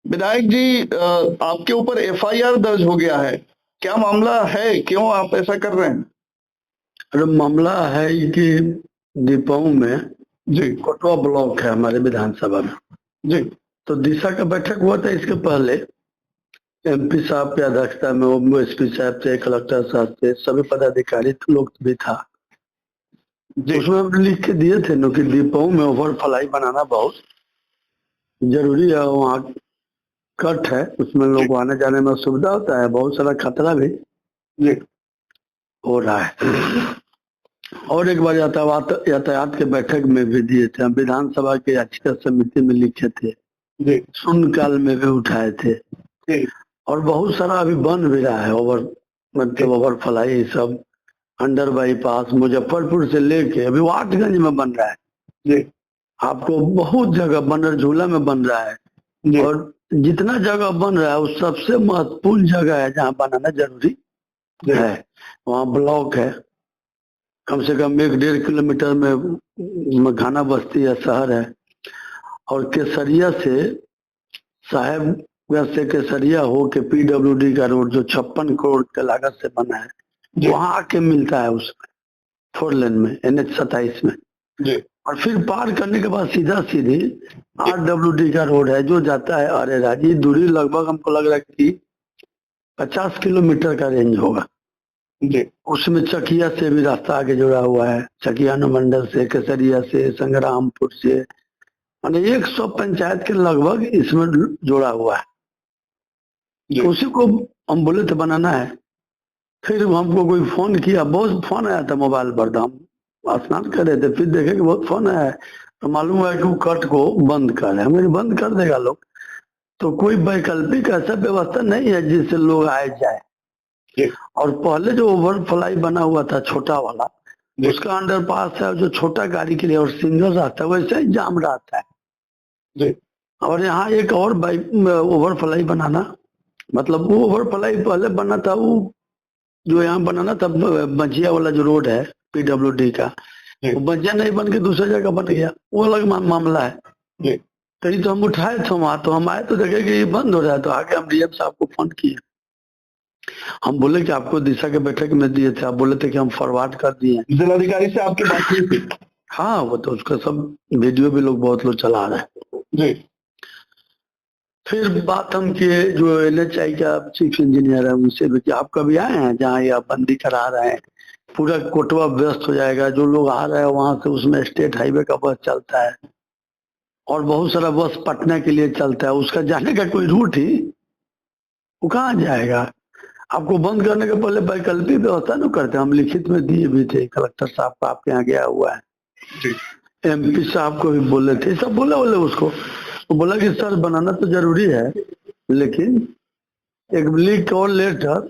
विधायक जी, आपके ऊपर एफआईआर दर्ज हो गया है, क्या मामला है? क्यों आप ऐसा कर रहे हैं? अरे मामला है कि दीपाऊ में जी कोटवा ब्लॉक है हमारे विधानसभा में। जी तो दिशा का बैठक हुआ था इसके पहले, एमपी साहब की अध्यक्षता में, वो एसपी साहब थे, कलेक्टर साहब थे, सभी पदाधिकारी लोग भी था। जी उसमें हम लिख के दिए थे कि दीपाऊ में ओवर फ्लाई बनाना बहुत जरूरी है। वहाँ कट है, उसमें लोग आने जाने में सुविधा होता है, बहुत सारा खतरा भी जी हो रहा है। और एक बार यातायात के बैठक में भी दिए थे, हम विधानसभा के याचिका समिति में लिखे थे, जी शून्यकाल में भी उठाए थे। जी और बहुत सारा अभी बन भी रहा है, मतलब ओवर फ्लाई सब, अंडर बाईपास मुजफ्फरपुर से लेके अभी वाटगंज में बन रहा है। जी आपको बहुत जगह बनर झूला में बन रहा है। जी और जितना जगह बन रहा है, उस सबसे महत्वपूर्ण जगह है जहाँ बनाना जरूरी है, वहाँ ब्लॉक है। कम से कम 1-1.5 किलोमीटर में घाना बस्ती है, शहर है। और केसरिया से, साहेबगंज से केसरिया हो के पीडब्ल्यूडी का रोड जो 56 करोड़ के लागत से बना है, वहां आके मिलता है उसमें 4 लेन में, NH 27 में। जी और फिर पार करने के बाद सीधा सीधी RWD का रोड है जो जाता है अरेरा। जी दूरी लगभग हमको लग रहा है कि 50 किलोमीटर का रेंज होगा। जी उसमें चकिया से भी रास्ता आगे जुड़ा हुआ है, चकिया अनुमंडल से, केसरिया से, संग्रामपुर से, माने 100 पंचायत के लगभग इसमें जोड़ा हुआ है। तो उसी को हम बोले थे बनाना है। फिर हमको कोई फोन किया, बहुत फोन आया था मोबाइल पर, तो हम स्नान कर रहे थे, फिर देखे कि बहुत फोन आया है। तो मालूम हुआ कि वो कट को बंद कर रहे हैं। मैंने बंद कर देगा लोग, तो कोई वैकल्पिक ऐसा व्यवस्था नहीं है जिससे लोग आए जाए। और पहले जो ओवर फ्लाई बना हुआ था छोटा वाला, उसका अंडर पास है जो छोटा गाड़ी के लिए और सिंगल रास्ता है, वैसे ही जाम रहता है जी और यहाँ एक और ओवर फ्लाई बनाना, मतलब वो ओवर फ्लाई पहले बना था, वो जो यहाँ बनाना था बंजिया वाला जो रोड है पीडब्ल्यूडी का, वो बंजिया नहीं बन के दूसरी जगह बन गया, वो अलग मामला है। तो ये तो हम उठाए थे वहां, तो हम आए तो देखे कि ये बंद हो रहा है। तो आगे हम डीएम साहब को फोन किए, हम बोले कि आपको दिशा के बैठक में दिए थे, आप बोले थे कि हम फॉरवर्ड कर दिए। जिलाधिकारी से आपकी बात हुई थी? हाँ, वो तो उसका सब वीडियो भी लोग बहुत लोग चला रहे हैं। जी फिर बात हम किए जो NHI का चीफ इंजीनियर है उनसे भी कि आप कभी आए हैं जहाँ ये बंदी करा रहे हैं, पूरा कोटवा व्यस्त हो जाएगा, जो लोग आ रहे हैं वहां से, उसमें स्टेट हाईवे का बस चलता है और बहुत सारा बस पटना के लिए चलता है, उसका जाने का कोई रूट ही वो कहाँ जाएगा। आपको बंद करने के पहले वैकल्पिक व्यवस्था न करते, हम लिखित में दिए भी थे, कलेक्टर साहब का आपके यहाँ गया हुआ है, MP साहब को भी बोले थे, सब बोले उसको, तो बोला कि सर बनाना तो जरूरी है, लेकिन एक लिख और लेटर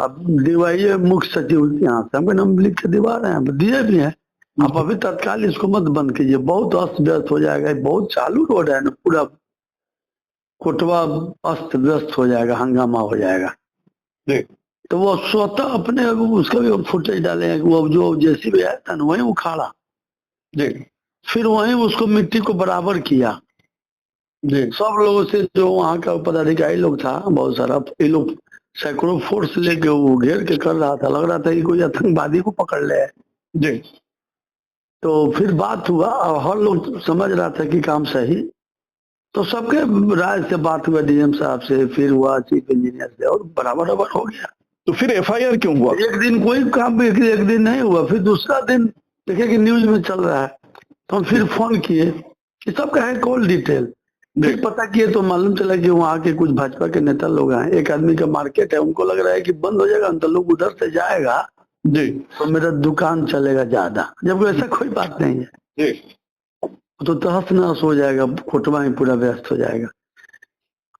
अब दिवाइए मुख्य सचिव के यहाँ से, हम लिख के दिवा रहे हैं, दिए भी हैं। आप अभी तत्काल इसको मत बंद कीजिए, बहुत अस्त व्यस्त हो जाएगा, बहुत चालू रोड है ना, पूरा कोटवा अस्त व्यस्त हो जाएगा, हंगामा हो जाएगा। तो वो स्वतः अपने उसका भी फुटेज डाले हैं, वो जो जेसीबी आया था ना वही उखाड़ा, फिर वहीं उसको मिट्टी को बराबर किया सब लोगों से, जो वहाँ का पदाधिकारी लोग था बहुत सारा, ये लोग सैकड़ों फोर्स लेके वो घेर के कर रहा था, लग रहा था कि कोई आतंकवादी को पकड़ ले। जी तो फिर बात हुआ और हर लोग समझ रहा था कि काम सही, तो सबके राय से बात हुआ, डीएम साहब से, फिर हुआ चीफ इंजीनियर से, और बराबर हो गया। तो फिर एफआईआर क्यों हुआ? एक दिन कोई काम एक दिन नहीं हुआ, फिर दूसरा दिन देखे कि न्यूज में चल रहा है, तो हम फिर फोन किए कि सबका है कॉल डिटेल, फिर पता किए तो मालूम चला कि वहाँ के कुछ भाजपा के नेता लोग हैं, एक आदमी का मार्केट है, उनको लग रहा है कि बंद हो जाएगा तो लोग उधर से जाएगा जी, तो मेरा दुकान चलेगा ज्यादा, जबकि ऐसा कोई बात नहीं है जी। तो तहस नहस हो जाएगा, कोटवा ही पूरा व्यस्त हो जाएगा।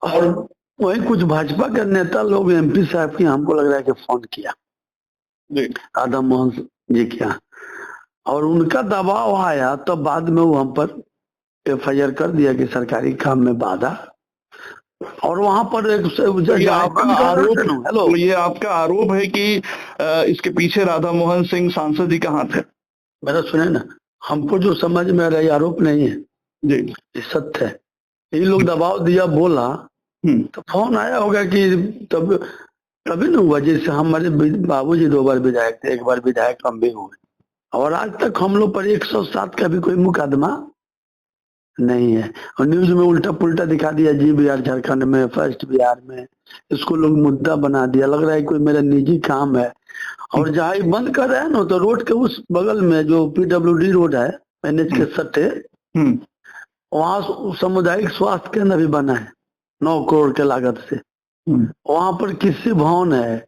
और वही कुछ भाजपा के नेता लोग MP साहब की हमको लग रहा है कि फोन किया राधा मोहन जी क्या, और उनका दबाव आया, तब बाद में वो हम पर FIR कर दिया कि सरकारी काम में बाधा। और वहां पर एक ये आपका आरोप है कि इसके पीछे राधा मोहन सिंह सांसद जी का हाथ है? मेरा सुने ना, हमको जो समझ में आ रहा है आरोप नहीं है जी, ये सत्य है। ये लोग दबाव दिया, बोला तो फोन आया होगा कि तब तभी न हुआ। जैसे हमारे बाबूजी 2 बार विधायक थे, 1 बार विधायक हम भी हुए, और आज तक हम लोग पर 107 का भी कोई मुकदमा नहीं है। और न्यूज में उल्टा पुल्टा दिखा दिया, जी बिहार झारखंड में, फर्स्ट बिहार में, इसको लोग मुद्दा बना दिया, लग रहा है कोई मेरा निजी काम है। और जहाँ ये बंद कर रहे हैं ना, तो रोड के उस बगल में जो PWD रोड है, NH के सट्टे, वहाँ सामुदायिक स्वास्थ्य केंद्र भी बना है 9 करोड़ के लागत से। वहाँ पर कृषि भवन है,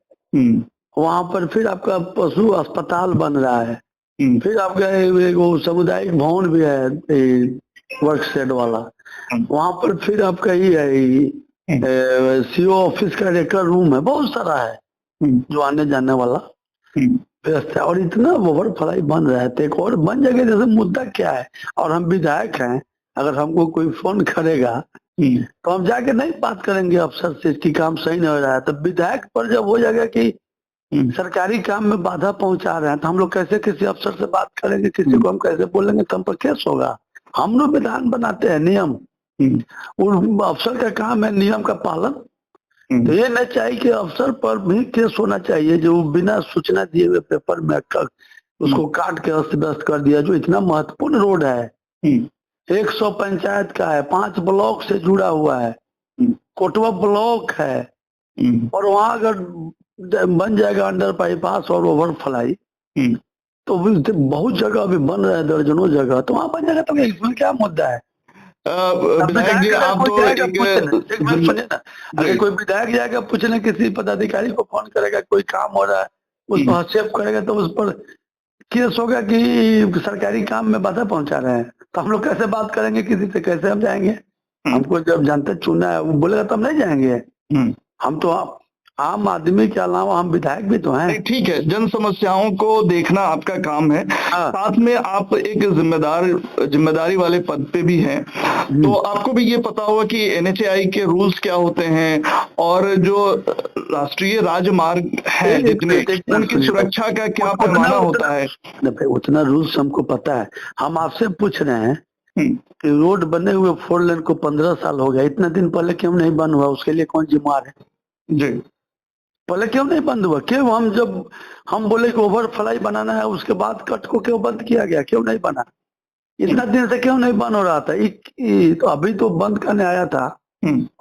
वहाँ पर फिर आपका पशु अस्पताल बन रहा है, फिर आपका वो सामुदायिक भवन भी है वर्क शेड वाला, वहाँ पर फिर आपका ही है CO ऑफिस का रेकर रूम है, बहुत सारा है जो आने जाने वाला व्यवस्था। और इतना ओवर फ्लाई बन रहा है, तो एक और बन जाएगा। जैसे मुद्दा क्या है, और हम विधायक हैं, अगर हमको कोई फोन करेगा तो हम जाके नहीं बात करेंगे अफसर से कि काम सही नहीं हो रहा है। तो विधायक पर जब हो जाएगा कि सरकारी काम में बाधा पहुंचा रहे हैं, तो हम लोग कैसे किसी अफसर से बात करेंगे, किसी को हम कैसे बोलेंगे, तो हम पर केस होगा। हम लोग विधान बनाते हैं, नियम, और अफसर का काम है नियम का पालन। तो ये नहीं चाहिए कि अफसर पर भी केस होना चाहिए, जो बिना सूचना दिए हुए पेपर में उसको काट के अस्त व्यस्त कर दिया। जो इतना महत्वपूर्ण रोड है, 100 पंचायत का है, 5 ब्लॉक से जुड़ा हुआ है, कोटवा ब्लॉक है, और वहां अगर बन जाएगा अंडर बाईपास और ओवर फ्लाई, तो बहुत जगह अभी बन रहा है, दर्जनों जगह, तो वहां बन जाएगा। तो इसमें क्या मुद्दा है? विधायक जी, आप तो एक मिनट सुनिए ना, अगर कोई विधायक जाएगा पूछने, किसी पदाधिकारी को फोन करेगा, कोई काम हो रहा है, उस पर हस्तक्षेप करेगा, तो उस पर केस होगा कि सरकारी काम में बाधा पहुंचा रहे हैं। तो हम लोग कैसे बात करेंगे किसी से, कैसे हम जाएंगे? हमको जब जनता चुना है, वो बोलेगा तो हम नहीं जाएंगे। हम तो आम आदमी के अलावा हम विधायक भी तो हैं। ठीक है, जन समस्याओं को देखना आपका काम है, साथ में आप एक जिम्मेदारी वाले पद पे भी हैं, तो आपको भी ये पता होगा कि NHAI के रूल्स क्या होते हैं, और जो राष्ट्रीय राजमार्ग है जितने, उनकी सुरक्षा का क्या पैमाना होता है। उतना रूल्स हमको पता है। हम आपसे पूछ रहे हैं कि रोड बने हुए 4 लेन को 15 साल हो गया, इतना दिन पहले क्यों नहीं बंद हुआ? उसके लिए कौन जिम्मेवार है जी? पहले क्यों नहीं बंद हुआ? क्यों हम बोले कि ओवर फ्लाई बनाना है, उसके बाद कट को क्यों बंद किया गया? क्यों नहीं बना? इतना दिन से क्यों नहीं बंद हो रहा था? तो अभी तो बंद करने आया था,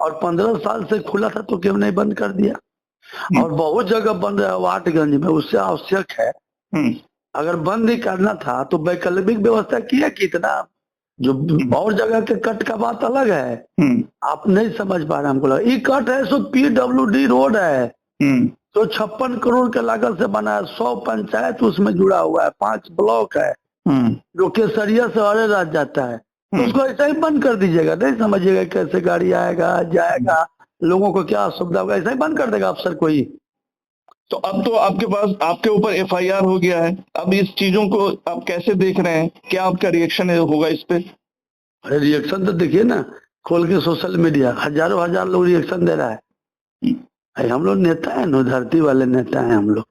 और 15 साल से खुला था, तो क्यों नहीं बंद कर दिया? और बहुत जगह बंद है, वाटगंज में, उससे आवश्यक है। अगर बंद ही करना था तो वैकल्पिक व्यवस्था किया कितना, जो और जगह के कट का बात अलग है। आप नहीं समझ पा रहे, हमको लगा ये कट है सो PWD रोड है, तो 56 करोड़ के लागत से बना है, 100 पंचायत उसमें जुड़ा हुआ है, 5 ब्लॉक है, जो केसरिया से हरे रात जाता है। तो उसको ऐसा ही बंद कर दीजिएगा, नहीं समझिएगा कैसे गाड़ी आएगा जाएगा, लोगों को क्या असुविधा होगा, ऐसा ही बंद कर देगा अफसर कोई। तो अब तो आपके पास, आपके ऊपर FIR हो गया है, अब इस चीजों को आप कैसे देख रहे हैं? क्या आपका रिएक्शन होगा इस पे? अरे रिएक्शन तो देखिए ना, खोल के सोशल मीडिया, हजारों हजार लोग रिएक्शन दे रहा है। हम लोग नेता है ना, धरती वाले नेता है हम लोग।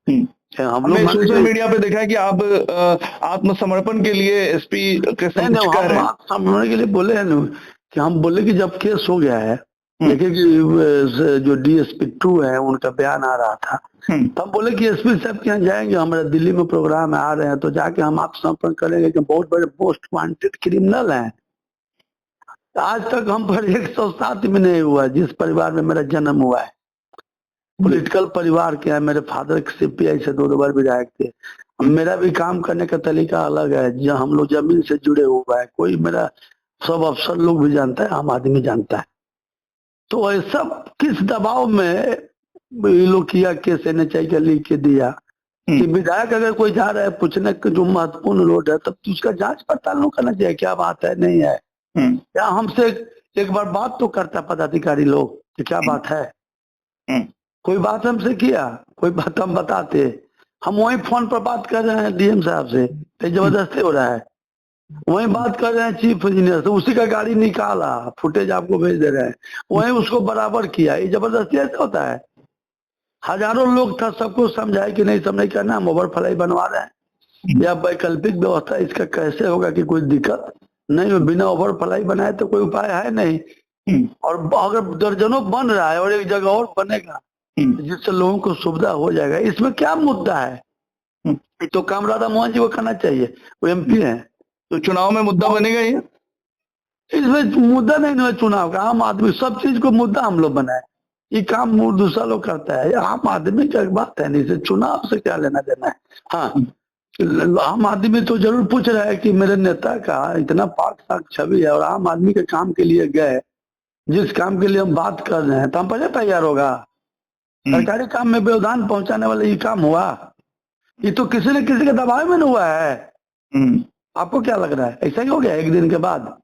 हमने सोशल मीडिया पे देखा है कि आप आत्मसमर्पण के लिए SP के आत्मसमर्पण के लिए बोले हैं ना, कि हम बोले कि जब केस हो गया है, देखिए कि जो DSP 2 है उनका बयान आ रहा था, तो हम बोले कि SP साहब के यहाँ जाएंगे, हमारे दिल्ली में प्रोग्राम आ रहे हैं, तो जाके हम आत्मसमर्पण करेंगे कि बहुत बड़े मोस्ट वांटेड क्रिमिनल हैं। आज तक हम पर 107 में नहीं हुआ। जिस परिवार में मेरा जन्म हुआ है, पॉलिटिकल परिवार के है, मेरे फादर CPI से 2 बार विधायक थे। मेरा भी काम करने का तरीका अलग है, जहाँ हम लोग जमीन से जुड़े हुआ है, कोई मेरा, सब अफसर लोग भी जानता है, आम आदमी जानता है। तो ऐसा किस दबाव में ये लोग किया, केस NHAI का लिख के दिया कि विधायक अगर कोई जा रहा है पूछने के जो महत्वपूर्ण रोड है, तब तो उसका जांच पड़ताल नहीं करना चाहिए, क्या बात है नहीं है? क्या हमसे एक बार बात तो करता पदाधिकारी लोग कि क्या बात है? कोई बात हमसे किया, कोई बात हम बताते, हम वही फोन पर बात कर रहे हैं DM साहब से, तो जबरदस्ती हो रहा है। वही बात कर रहे हैं चीफ इंजीनियर से, उसी का गाड़ी निकाला, फुटेज आपको भेज दे रहे हैं, वही उसको बराबर किया। ये जबरदस्ती ऐसा होता है? हजारों लोग था, सबको समझाए कि नहीं, सब नहीं करना, हम ओवर फ्लाई बनवा रहे हैं, या वैकल्पिक व्यवस्था इसका कैसे होगा कि कोई दिक्कत नहीं हो, बिना ओवर फ्लाई बनाए तो कोई उपाय है नहीं। और अगर दर्जनों बन रहा है और एक जगह और बनेगा जिससे लोगों को सुविधा हो जाएगा, इसमें क्या मुद्दा है? ये तो काम राधा मोहन जी को करना चाहिए, वो MP है। तो चुनाव में मुद्दा बनेगा ये? इसमें मुद्दा नहीं है चुनाव का, आम आदमी सब चीज को मुद्दा हम लोग बनाए, ये काम दूसरा लोग करता है, आम आदमी की बात है, नहीं से चुनाव से क्या लेना देना है। हाँ, आम आदमी तो जरूर पूछ रहा है कि मेरे नेता का इतना पाक साक छवि है और आम आदमी के काम के लिए गए, जिस काम के लिए हम बात कर रहे हैं तो हम पहले तैयार होगा। सरकारी काम में व्यवधान पहुंचाने वाला ये काम हुआ, ये तो किसी न किसी के दबाव में न हुआ है। आपको क्या लग रहा है ऐसा ही हो गया एक दिन के बाद?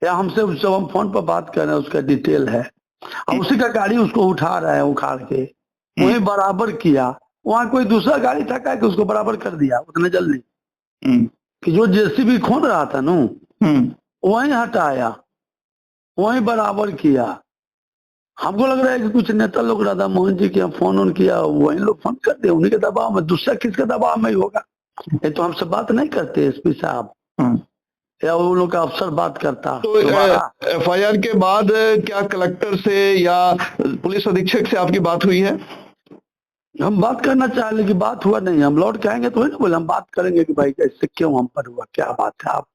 या हमसे जब हम फोन पर बात कर रहे हैं उसका डिटेल है, अब उसी का गाड़ी उसको उठा रहा है उखाड़ के, वही बराबर किया, वहां कोई दूसरा गाड़ी था कि उसको बराबर कर दिया उतने जल्दी कि जो JCB खोद रहा था ना वही हटाया, वही बराबर किया। हमको लग रहा है कि कुछ नेता लोग राधा मोहन जी के फोन किया, वही लोग फोन कर दिया, उन्हीं के दबाव में, दूसरा किसके दबाव में ही होगा। ये तो हमसे बात नहीं करते SP साहब, या वो लोग का अफसर बात करता। तो FIR के बाद क्या कलेक्टर से या पुलिस अधीक्षक से आपकी बात हुई है? हम बात करना चाह लेकिन बात हुआ नहीं, हम लौट के आएंगे तो वही ना बोले, हम बात करेंगे कि भाई कैसे क्यों हम पर हुआ, क्या बात है। आप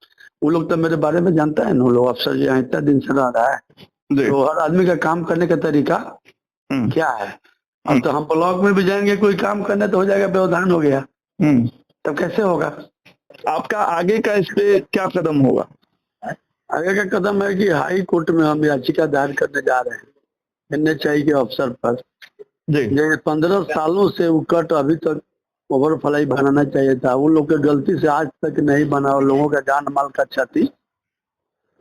वो लोग तो मेरे बारे में जानता है ना, लोग अफसर जी इतना दिन से रह रहा है, तो हर आदमी का काम करने का तरीका क्या है। अब तो हम ब्लॉक में भी जाएंगे कोई काम करने तो हो जाएगा व्यवधान हो गया, तब कैसे होगा? आपका आगे का इस पे क्या कदम होगा? आगे का कदम है कि हाई कोर्ट में हम याचिका दायर करने जा रहे हैं NHI के अफसर पर। 15 सालों से वो कट अभी तक ओवरफ्लाई बनाना चाहिए था, वो लोग के गलती से आज तक नहीं बना, और लोगों का जान माल का क्षति,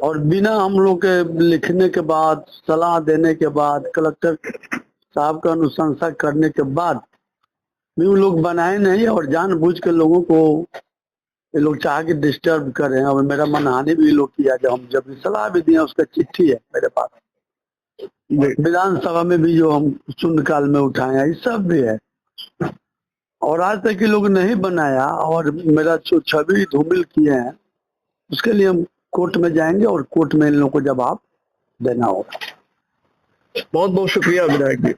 और बिना हम लोग के लिखने के बाद, सलाह देने के बाद, कलेक्टर साहब का अनुशंसा करने के बाद भी वो लोग बनाए नहीं, और जानबूझ के लोगों को ये लोग चाह के डिस्टर्ब कर रहे हैं। और मेरा मनहानि भी लोग किया, जब भी सलाह भी दिया उसका चिट्ठी है मेरे पास, विधानसभा में भी जो हम शून्यकाल में उठाए हैं, ये सब भी है, और आज तक ये लोग नहीं बनाया, और मेरा जो छवि धूमिल किए हैं उसके लिए हम कोर्ट में जाएंगे और कोर्ट में इन लोगों को जवाब देना होगा। बहुत बहुत शुक्रिया विधायक जी।